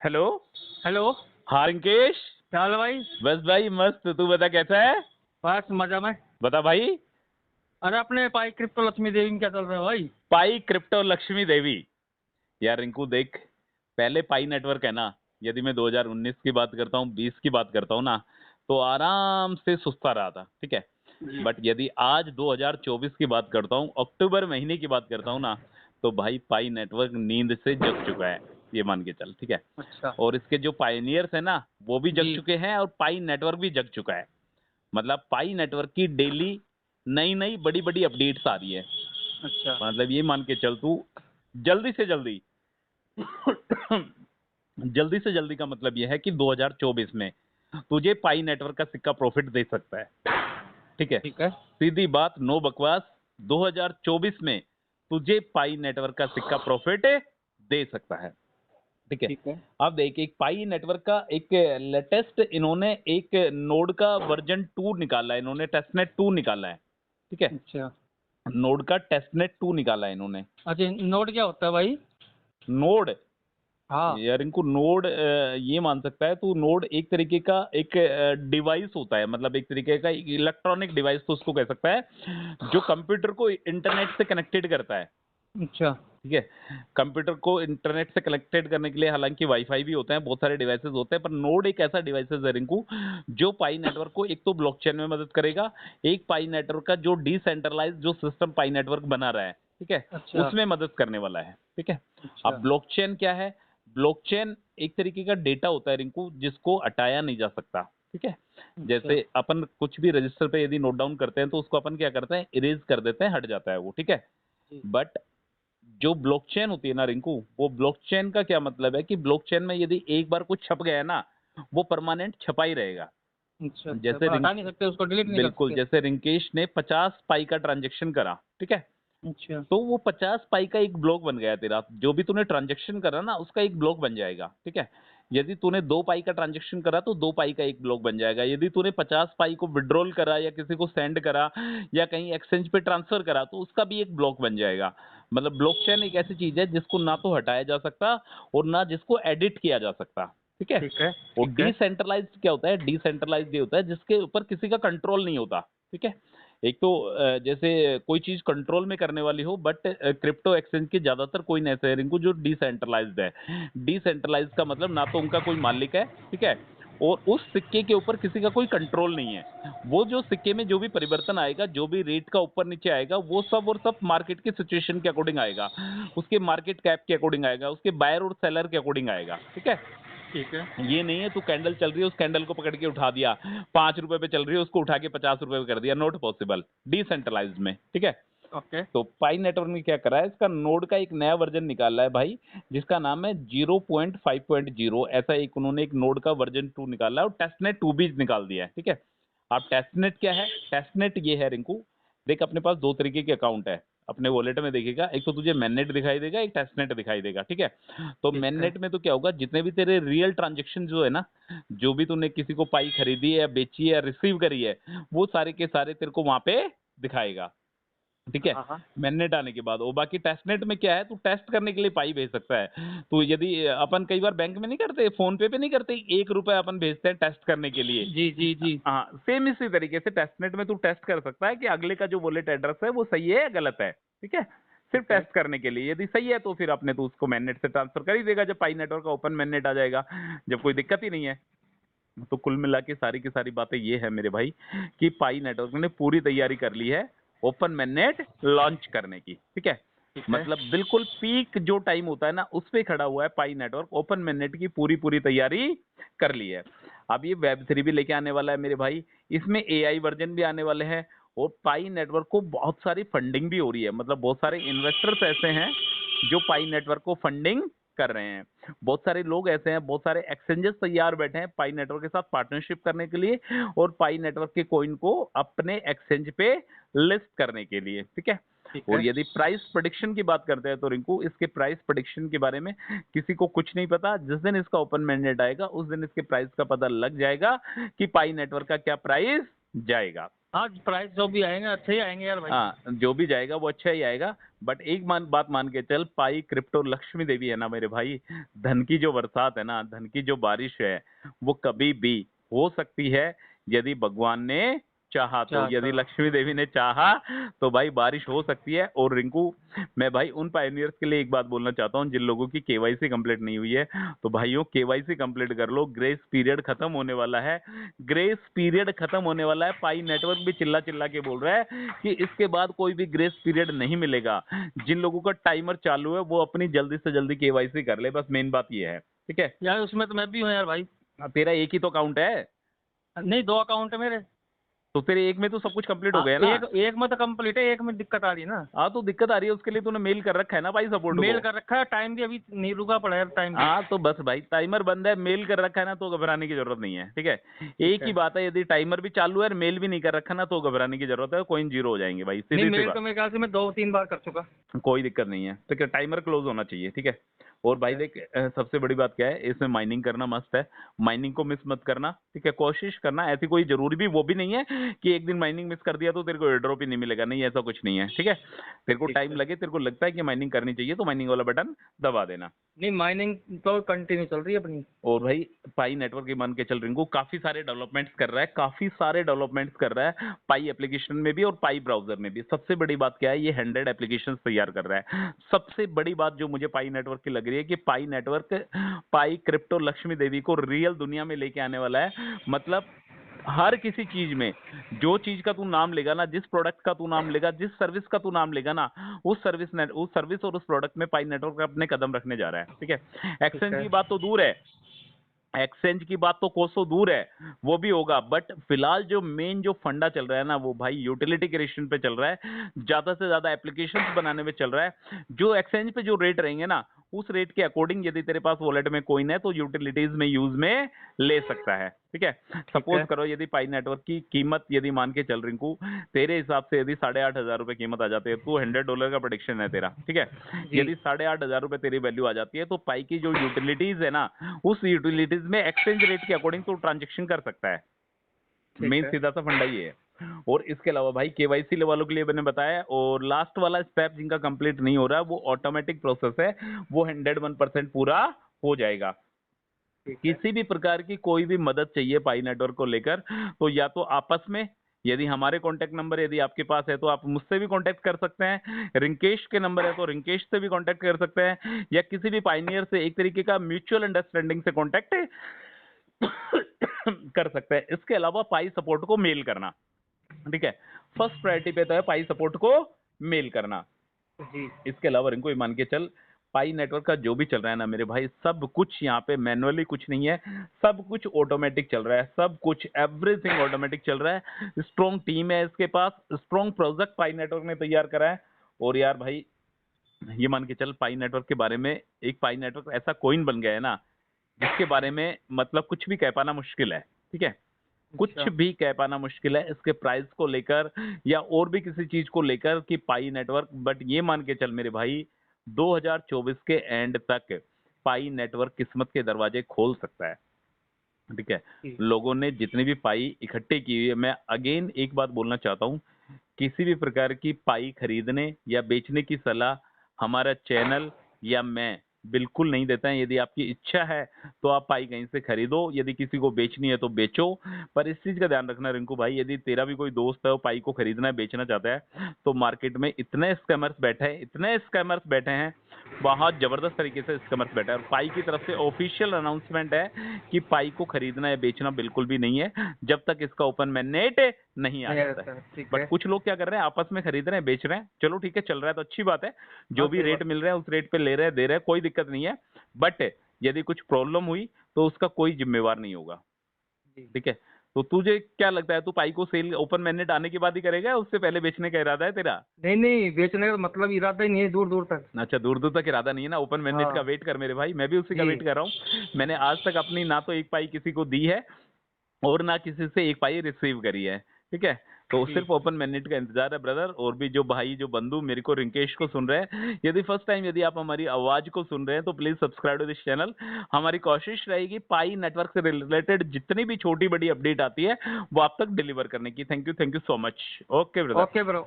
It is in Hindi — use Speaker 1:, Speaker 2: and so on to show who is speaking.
Speaker 1: हेलो।
Speaker 2: हेलो।
Speaker 1: हाँ रिंकेश।
Speaker 2: क्या हाल है भाई?
Speaker 1: बस भाई मस्त, तू बता कैसा है।
Speaker 2: बस मजा में।
Speaker 1: बता भाई।
Speaker 2: अरे अपने पाई क्रिप्टो लक्ष्मी देवी में क्या चल रहा है भाई?
Speaker 1: पाई क्रिप्टो लक्ष्मी देवी। यार रिंकू देख, पहले पाई नेटवर्क है ना, यदि मैं 2019 की बात करता हूँ, 20 की बात करता हूँ ना, तो आराम से सुस्ता रहा था, ठीक है।
Speaker 2: जी।
Speaker 1: बट यदि आज 2024 की बात करता हूँ, अक्टूबर महीने की बात करता हूँ ना, तो भाई पाई नेटवर्क नींद से जग चुका है, ये मान के चल, ठीक है।
Speaker 2: अच्छा।
Speaker 1: और इसके जो पायनियर्स है ना, वो भी जग
Speaker 2: जी।
Speaker 1: चुके हैं और पाई नेटवर्क भी जग चुका है। मतलब पाई नेटवर्क की डेली नई नई बड़ी बड़ी अपडेट्स आ रही है।
Speaker 2: अच्छा।
Speaker 1: मतलब ये मान के चल तू, जल्दी से जल्दी जल्दी से जल्दी का मतलब यह है कि 2024 में तुझे पाई नेटवर्क का सिक्का प्रॉफिट दे सकता है, ठीक है।
Speaker 2: ठीक है।
Speaker 1: सीधी बात, नो बकवास। 2024 में तुझे पाई नेटवर्क का सिक्का प्रॉफिट दे सकता है, ठीक है।
Speaker 2: ठीक है।
Speaker 1: अब देख, एक पाई नेटवर्क का एक लेटेस्ट इन्होंने एक नोड का वर्जन 2 निकाला है, इन्होंने टेस्टनेट 2 निकाला है, ठीक है।
Speaker 2: अच्छा।
Speaker 1: नोड का टेस्टनेट 2 निकाला है इन्होंने।
Speaker 2: अच्छा, नोट क्या होता है भाई?
Speaker 1: नोड,
Speaker 2: हाँ।
Speaker 1: यार इनको नोड ये मान सकता है तू, नोड एक तरीके का एक डिवाइस होता है, मतलब एक तरीके का इलेक्ट्रॉनिक डिवाइस तो उसको कह सकता है, जो कंप्यूटर को इंटरनेट से कनेक्टेड करता है,
Speaker 2: अच्छा।
Speaker 1: ठीक है। कंप्यूटर को इंटरनेट से कनेक्टेड करने के लिए हालांकि वाईफाई भी होते हैं, बहुत सारे डिवाइसेस होते हैं, पर नोड एक ऐसा डिवाइसेस है रिंकू, जो पाई नेटवर्क को एक तो ब्लॉकचेन में मदद करेगा, एक पाई नेटवर्क का जो डिसेंट्रलाइज जो सिस्टम पाई नेटवर्क बना रहा है, ठीक है,
Speaker 2: अच्छा।
Speaker 1: उसमें मदद करने वाला है, ठीक है।
Speaker 2: अच्छा।
Speaker 1: अब ब्लॉकचेन क्या है? ब्लॉकचेन एक तरीके का डेटा होता है रिंकू, जिसको हटाया नहीं जा सकता, ठीक है।
Speaker 2: अच्छा।
Speaker 1: जैसे अपन कुछ भी रजिस्टर पे यदि नोट डाउन करते हैं, तो उसको अपन क्या करते हैं, इरेज कर देते हैं, हट जाता है वो, ठीक है।
Speaker 2: जी।
Speaker 1: बट जो ब्लॉकचेन होती है ना रिंकू, वो ब्लॉकचेन का क्या मतलब है कि ब्लॉकचेन में यदि एक बार कुछ छप गया है ना, वो परमानेंट छपा ही रहेगा।
Speaker 2: अच्छा। अच्छा,
Speaker 1: जैसे
Speaker 2: हटा नहीं सकते उसको, डिलीट नहीं कर
Speaker 1: बिल्कुल,
Speaker 2: सकते?
Speaker 1: जैसे रिंकेश ने 50 पाई का ट्रांजेक्शन करा, ठीक है,
Speaker 2: अच्छा।
Speaker 1: तो वो 50 पाई का एक ब्लॉक बन गया तेरा, जो भी तूने ट्रांजेक्शन करा ना उसका एक ब्लॉक बन जाएगा, ठीक है। यदि तूने 2 पाई का ट्रांजेक्शन करा तो 2 पाई का एक ब्लॉक बन जाएगा, यदि तूने 50 पाई को विड्रॉल करा या किसी को सेंड करा या कहीं एक्सचेंज पे ट्रांसफर करा, तो उसका भी एक ब्लॉक बन जाएगा। मतलब ब्लॉकचेन एक ऐसी चीज है जिसको ना तो हटाया जा सकता और ना जिसको एडिट किया जा सकता, ठीक है।
Speaker 2: ठीक है।
Speaker 1: और
Speaker 2: ठीक है।
Speaker 1: डिसेंट्रलाइज्ड क्या होता है? डिसेंट्रलाइज्ड ये होता है जिसके ऊपर किसी का कंट्रोल नहीं होता, ठीक है। एक तो जैसे कोई चीज कंट्रोल में करने वाली हो, बट क्रिप्टो एक्सचेंज के ज्यादातर कोइन ऐसे हैं रिंकू जो डिसेंट्रलाइज्ड है। डिसेंट्रलाइज्ड का मतलब ना तो उनका कोई मालिक है, ठीक है, और उस सिक्के के ऊपर किसी का कोई कंट्रोल नहीं है। वो जो सिक्के में जो भी परिवर्तन आएगा, जो भी रेट का ऊपर नीचे आएगा, वो सब और सब मार्केट की सिचुएशन के अकॉर्डिंग आएगा, उसके मार्केट कैप के अकॉर्डिंग आएगा, उसके बायर और सेलर के अकॉर्डिंग आएगा, ठीक है।
Speaker 2: ठीक है।
Speaker 1: ये नहीं है तू कैंडल चल रही है, उस कैंडल को पकड़ के उठा दिया, 5 रुपए पे चल रही है, उसको उठा के 50 रुपए पे कर दिया, नॉट पॉसिबल डिसेंट्रलाइज में, ठीक है।
Speaker 2: ओके।
Speaker 1: तो पाई नेटवर्क ने क्या करा है, इसका नोड का एक नया वर्जन निकाला है भाई, जिसका नाम है 0.5.0, ऐसा एक उन्होंने एक नोड का वर्जन 2 निकाला है, और टेस्टनेट 2 भी निकाल दिया है, ठीक है। अब टेस्टनेट क्या है? टेस्टनेट ये है रिंकू, देख अपने पास दो तरीके के अकाउंट है, अपने वॉलेट में देखेगा, एक तो तुझे मैननेट दिखाई देगा, एक टेस्टनेट दिखाई देगा, ठीक है। तो
Speaker 2: ठीक है।
Speaker 1: मैननेट में तो क्या होगा, जितने भी तेरे रियल ट्रांजेक्शन जो है ना, जो भी तूने किसी को पाई खरीदी है या बेची है या रिसीव करी है, वो सारे के सारे तेरे को वहां पे दिखाएगा, ठीक है।
Speaker 2: हाँ हाँ।
Speaker 1: मैननेट आने के बाद, वो बाकी टेस्टनेट में क्या है, तू टेस्ट करने के लिए पाई भेज सकता है। तो यदि अपन कई बार बैंक में नहीं करते, फोन पे नहीं करते, 1 रुपए अपन भेजते हैं टेस्ट करने के लिए,
Speaker 2: जी जी जी।
Speaker 1: हाँ सेम इसी तरीके से टेस्टनेट में तू टेस्ट कर सकता है कि अगले का जो वॉलेट एड्रेस है वो सही है या गलत है, ठीक है। सिर्फ
Speaker 2: ठीक है।
Speaker 1: टेस्ट करने के लिए, यदि सही है तो फिर अपने तो उसको मैननेट से ट्रांसफर कर ही देगा, जब पाई नेटवर्क का ओपन मैननेट आ जाएगा, जब कोई दिक्कत ही नहीं है। तो कुल मिला के सारी की सारी बातें ये है मेरे भाई, कि पाई नेटवर्क ने पूरी तैयारी कर ली है ओपन मैननेट लॉन्च करने की, ठीक है।
Speaker 2: ठीक है।
Speaker 1: मतलब बिल्कुल पीक जो टाइम होता है ना, उस पे खड़ा हुआ है पाई नेटवर्क, ओपन मैननेट की पूरी पूरी तैयारी कर ली है। अब ये वेब 3 भी लेके आने वाला है मेरे भाई, इसमें एआई वर्जन भी आने वाले हैं, और पाई नेटवर्क को बहुत सारी फंडिंग भी हो रही है, मतलब बहुत सारे इन्वेस्टर्स ऐसे हैं जो पाई नेटवर्क को फंडिंग कर रहे हैं। बहुत सारे लोग ऐसे हैं, बहुत सारे एक्सचेंजेस तैयार बैठे हैं पाई नेटवर्क के साथ पार्टनरशिप करने के लिए, और पाई नेटवर्क के कॉइन को अपने एक्सचेंज पे लिस्ट करने के लिए, ठीक है।
Speaker 2: ठीक
Speaker 1: और
Speaker 2: है।
Speaker 1: यदि प्राइस प्रेडिक्शन की बात करते हैं तो रिंकू, इसके प्राइस प्रेडिक्शन के बारे में किसी को कुछ नहीं पता। जिस दिन इसका ओपन मैंडेट आएगा, उस दिन इसके प्राइस का पता लग जाएगा कि पाई नेटवर्क का क्या प्राइस जाएगा।
Speaker 2: हाँ प्राइस जो भी आएंगे अच्छे ही आएंगे यार भाई।
Speaker 1: हाँ, जो भी जाएगा वो अच्छा ही आएगा। बट एक बात मान के चल, पाई क्रिप्टो लक्ष्मी देवी है ना मेरे भाई, धन की जो बरसात है ना, धन की जो बारिश है, वो कभी भी हो सकती है यदि भगवान ने चाहा तो। यदि
Speaker 2: चाहता।
Speaker 1: लक्ष्मी देवी ने चाहा तो भाई बारिश हो सकती है। और रिंकू, मैं भाई उन पायनियर्स के लिए एक बात बोलना चाहता हूँ जिन लोगों की केवाईसी कंप्लीट नहीं हुई है, तो भाइयों केवाईसी कंप्लीट कर लो, ग्रेस पीरियड खत्म होने वाला है। ग्रेस पीरियड खत्म होने वाला है। पाई नेटवर्क भी चिल्ला चिल्ला के बोल रहा है कि इसके बाद कोई भी ग्रेस पीरियड नहीं मिलेगा। जिन लोगों का टाइमर चालू है वो अपनी जल्दी से जल्दी केवाईसी कर ले, बस मेन बात ये है, ठीक है।
Speaker 2: यार उसमें तो मैं भी हूँ यार भाई।
Speaker 1: तेरा एक ही तो अकाउंट है,
Speaker 2: नहीं 2 अकाउंट है मेरे।
Speaker 1: तो तेरे एक में तो सब कुछ कंप्लीट हो
Speaker 2: हाँ
Speaker 1: गया ना।
Speaker 2: एक एक में तो कंप्लीट है, एक में दिक्कत आ रही है ना।
Speaker 1: हाँ, तो दिक्कत आ रही है, उसके लिए तूने मेल कर रखा है ना भाई सपोर्ट
Speaker 2: मेल
Speaker 1: को।
Speaker 2: कर रखा है, टाइम भी अभी नहीं रुका पड़ा है टाइम भी।
Speaker 1: हाँ, तो बस भाई टाइमर बंद है, मेल कर रखा है ना, तो घबराने की जरूरत नहीं है, ठीक है।
Speaker 2: ठीक
Speaker 1: एक ही
Speaker 2: है।
Speaker 1: बात है, यदि टाइमर भी चालू है और मेल भी नहीं कर रखा ना, तो घबराने की जरूरत है, कॉइन जीरो हो जाएंगे भाई,
Speaker 2: नहीं
Speaker 1: सीधी सी
Speaker 2: मेल
Speaker 1: बात।
Speaker 2: तो मेरे ख्याल से मैं 2-3 बार कर चुका।
Speaker 1: कोई दिक्कत नहीं है, ठीक है, टाइमर क्लोज होना चाहिए, ठीक है। और भाई देख, सबसे बड़ी बात क्या है, इसमें माइनिंग करना मस्त है। माइनिंग को मिस मत करना, ठीक है, कोशिश करना। ऐसी कोई जरूरी भी वो भी नहीं है कि एक दिन माइनिंग मिस कर दिया तो तेरे को एयर ड्रॉप ही नहीं मिलेगा, नहीं ऐसा कुछ नहीं है, ठीक है। तेरे को
Speaker 2: ठीक
Speaker 1: टाइम
Speaker 2: है।
Speaker 1: लगे, तेरे को लगता है कि माइनिंग करनी चाहिए, तो माइनिंग वाला बटन दबा देना।
Speaker 2: नहीं माइनिंग तो कंटिन्यू चल रही है अपनी।
Speaker 1: और भाई पाई नेटवर्क की मान के चल रिंकू काफी सारे डेवलपमेंट्स कर रहा है, काफी सारे डेवलपमेंट्स कर रहा है, पाई एप्लीकेशन में भी और पाई ब्राउजर में भी। सबसे बड़ी बात क्या है, ये 100 एप्लीकेशंस तैयार कर रहा है। सबसे बड़ी बात जो मुझे पाई नेटवर्क की लग रही है कि पाई नेटवर्क पाई क्रिप्टो लक्ष्मी देवी को रियल दुनिया में लेके आने वाला है। मतलब हर किसी चीज में, जो चीज का तू नाम लेगा ना, जिस प्रोडक्ट का तू नाम लेगा, जिस सर्विस का तू नाम लेगा ना, उस सर्विस और उस प्रोडक्ट में पाई नेटवर्क अपने कदम रखने जा रहा है, ठीक है।
Speaker 2: ठीक
Speaker 1: एक्सचेंज
Speaker 2: है।
Speaker 1: की बात तो दूर है, एक्सचेंज की बात तो कोसों दूर है, वो भी होगा। बट फिलहाल जो मेन जो फंडा चल रहा है ना, वो भाई यूटिलिटी क्रिएशन पे चल रहा है, ज्यादा से ज्यादा एप्लीकेशंस बनाने में चल रहा है। जो एक्सचेंज पे जो रेट रहेंगे ना, उस रेट के अकॉर्डिंग यदि तेरे पास वॉलेट में कोइन है तो यूटिलिटीज में यूज में ले सकता है, ठीक है।
Speaker 2: ठीक
Speaker 1: सपोज
Speaker 2: है।
Speaker 1: करो यदि पाई नेटवर्क की कीमत यदि मान के चल रिंकू, तेरे हिसाब से यदि $8,500 कीमत आ जाती है, तो $100 का प्रोडिक्शन है तेरा, ठीक है।
Speaker 2: जी।
Speaker 1: यदि $8,500 तेरी वैल्यू आ जाती है, तो पाई की जो यूटिलिटीज है ना, उस यूटिलिटीज में एक्सचेंज रेट के अकॉर्डिंग तो ट्रांजेक्शन कर सकता है।
Speaker 2: ठीक
Speaker 1: मेन
Speaker 2: है।
Speaker 1: सीधा सा फंडा ये है। और इसके अलावा भाई केवाईसी वालों के लिए मैंने बताया, और लास्ट वाला स्टेप जिनका कंप्लीट नहीं हो रहा, वो ऑटोमेटिक प्रोसेस है, वो 101% पूरा हो जाएगा।
Speaker 2: ठीक है।
Speaker 1: किसी भी प्रकार की कोई भी मदद चाहिए पाई नेटवर्क को लेकर, तो या तो आपस में, यदि हमारे कांटेक्ट नंबर यदि आपके पास है तो आप मुझसे भी कांटेक्ट कर सकते हैं, रिंकेश के नंबर है तो रिंकेश से भी कांटेक्ट कर सकते हैं, या किसी भी पाइनियर से एक तरीके का म्यूचुअल अंडरस्टैंडिंग से कांटेक्ट कर सकते हैं। इसके अलावा पाई सपोर्ट को मेल करना, ठीक है, फर्स्ट प्रायोरिटी पे तो है पाई सपोर्ट को मेल करना।
Speaker 2: जी।
Speaker 1: इसके अलावा इनको भी मान के चल, पाई नेटवर्क का जो भी चल रहा है ना मेरे भाई, सब कुछ यहाँ पे मैनुअली कुछ नहीं है, सब कुछ ऑटोमेटिक चल रहा है, सब कुछ एवरीथिंग ऑटोमेटिक चल रहा है। स्ट्रॉन्ग टीम है इसके पास, स्ट्रॉन्ग प्रोजेक्ट पाई नेटवर्क ने तैयार करा है। और यार भाई ये मान के चल, पाई नेटवर्क के बारे में, एक पाई नेटवर्क ऐसा कोइन बन गया है ना, जिसके बारे में मतलब कुछ भी कह पाना मुश्किल है, ठीक है। कुछ
Speaker 2: अच्छा।
Speaker 1: भी कह पाना मुश्किल है इसके प्राइस को लेकर या और भी किसी चीज को लेकर कि पाई नेटवर्क। बट ये मान के चल मेरे भाई, 2024 के एंड तक पाई नेटवर्क किस्मत के दरवाजे खोल सकता है, ठीक है।
Speaker 2: जी।
Speaker 1: लोगों ने जितनी भी पाई इकट्ठी की हुई है, मैं अगेन एक बात बोलना चाहता हूँ, किसी भी प्रकार की पाई खरीदने या बेचने की सलाह हमारा चैनल या मैं बिल्कुल नहीं देता है। यदि आपकी इच्छा है तो आप पाई कहीं से खरीदो, यदि किसी को बेचनी है तो बेचो। पर इस चीज का ध्यान रखना रिंकू भाई, यदि तेरा भी कोई दोस्त है वो पाई को खरीदना है, बेचना चाहता है, तो मार्केट में इतने स्कैमर्स बैठे हैं, इतने स्कैमर्स बैठे हैं, बहुत जबरदस्त तरीके से स्कैमर्स बैठा है। और पाई की तरफ से ऑफिशियल अनाउंसमेंट है कि पाई को खरीदना या बेचना बिल्कुल भी नहीं है, जब तक इसका ओपन मैंडेट नहीं आ
Speaker 2: नहीं
Speaker 1: जाता
Speaker 2: रहता
Speaker 1: है।
Speaker 2: है, ठीक
Speaker 1: बट
Speaker 2: है।
Speaker 1: कुछ लोग क्या कर रहे हैं, आपस में खरीद रहे हैं, बेच रहे हैं, चलो ठीक है, चल रहा है तो अच्छी बात है।
Speaker 2: हाँ
Speaker 1: जो भी
Speaker 2: सही
Speaker 1: रेट
Speaker 2: बात।
Speaker 1: मिल रहा है उस रेट पे ले रहे हैं, दे रहे हैं, कोई दिक्कत नहीं है। बट यदि कुछ प्रॉब्लम हुई तो उसका कोई जिम्मेवार नहीं होगा,
Speaker 2: जी।
Speaker 1: ठीक है। तो तुझे क्या लगता है, तू पाई को सेल ओपन मैंडेट आने के बाद ही करेगा, उससे पहले बेचने का इरादा है तेरा?
Speaker 2: नहीं नहीं बेचने का मतलब इरादा ही नहीं है दूर दूर तक।
Speaker 1: अच्छा, दूर दूर तक इरादा नहीं है ना, ओपन मैंडेट का
Speaker 2: हाँ।
Speaker 1: वेट कर मेरे भाई, मैं भी उसी का
Speaker 2: जी।
Speaker 1: वेट कर रहा हूँ। मैंने आज तक अपनी ना तो एक पाई किसी को दी है और ना किसी से एक पाई रिसीव करी है, ठीक है। तो
Speaker 2: जी।
Speaker 1: सिर्फ ओपन मैनेट का इंतजार है ब्रदर। और भी जो भाई जो बंधु मेरे को रिंकेश को सुन रहे हैं, यदि फर्स्ट टाइम यदि आप हमारी आवाज को सुन रहे हैं तो please subscribe to this channel. हमारी कोशिश रहेगी पाई नेटवर्क से रिलेटेड जितनी भी छोटी बड़ी अपडेट आती है वो आप तक डिलीवर करने की। Thank you so much. Okay brother.
Speaker 2: Okay bro.